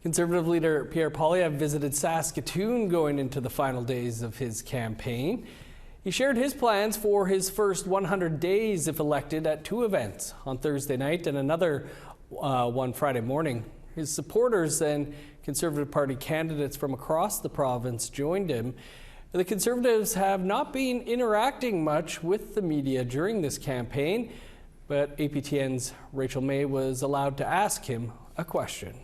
Conservative leader Pierre Poilievre visited Saskatoon going into the final days of his campaign. He shared his plans for his first 100 days if elected at two events, on Thursday night and another one Friday morning. His supporters and Conservative Party candidates from across the province joined him. The Conservatives have not been interacting much with the media during this campaign, but APTN's Rachel May was allowed to ask him a question.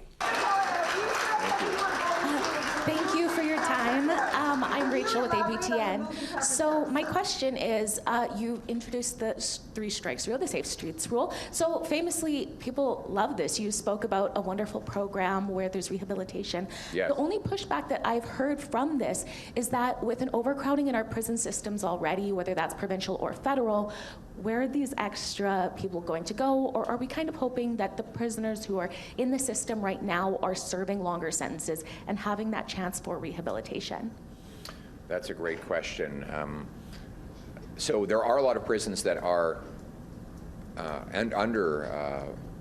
Thank you for your time. I'm Rachel with APTN. So my question is, you introduced the three strikes rule, the Safe Streets rule. So famously, people love this. You spoke about a wonderful program where there's rehabilitation. Yes. The only pushback that I've heard from this is that with an overcrowding in our prison systems already, whether that's provincial or federal, where are these extra people going to go? Or are we kind of hoping that the prisoners who are in the system right now are serving longer sentences and having that chance for rehabilitation? That's a great question. So there are a lot of prisons that are there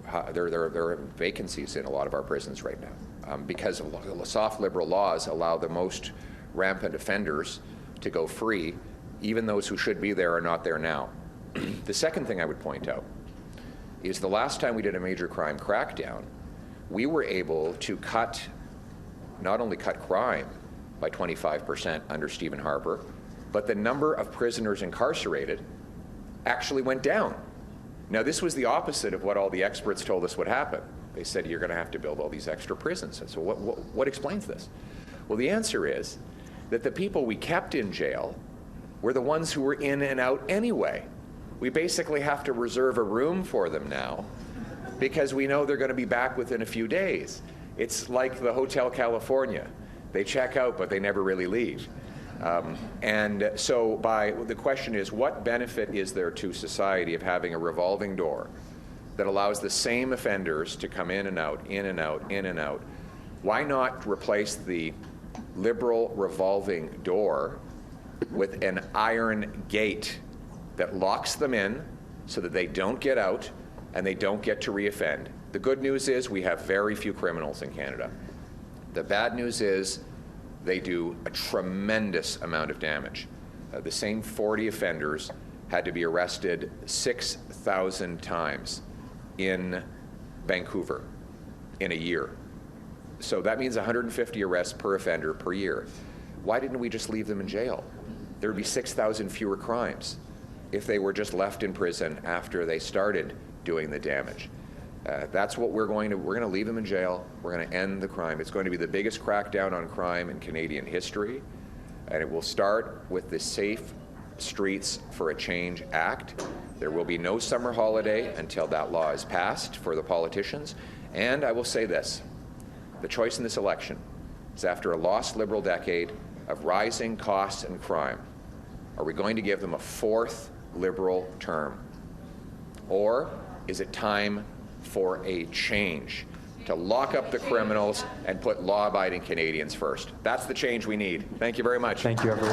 are vacancies in a lot of our prisons right now because soft liberal laws allow the most rampant offenders to go free. Even those who should be there are not there now. The second thing I would point out is the last time we did a major crime crackdown, we were able to not only cut crime by 25% under Stephen Harper, but the number of prisoners incarcerated actually went down. Now, this was the opposite of what all the experts told us would happen. They said, you're going to have to build all these extra prisons. So what explains this? Well, the answer is that the people we kept in jail were the ones who were in and out anyway. We basically have to reserve a room for them now because we know they're going to be back within a few days. It's like the Hotel California. They check out, but they never really leave. And so the question is, what benefit is there to society of having a revolving door that allows the same offenders to come in and out, in and out, in and out? Why not replace the liberal revolving door with an iron gate that locks them in so that they don't get out and they don't get to reoffend? The good news is we have very few criminals in Canada. The bad news is they do a tremendous amount of damage. The same 40 offenders had to be arrested 6,000 times in Vancouver in a year. So that means 150 arrests per offender per year. Why didn't we just leave them in jail? There would be 6,000 fewer crimes if they were just left in prison after they started doing the damage. That's what we're going to leave them in jail. We're going to end the crime. It's going to be the biggest crackdown on crime in Canadian history, and it will start with the Safe Streets for a Change Act. There will be no summer holiday until that law is passed for the politicians. And I will say this, the choice in this election is after a lost Liberal decade of rising costs and crime, are we going to give them a fourth Liberal term? Or is it time for a change, to lock up the criminals and put law-abiding Canadians first? That's the change we need. Thank you very much. Thank you, everyone.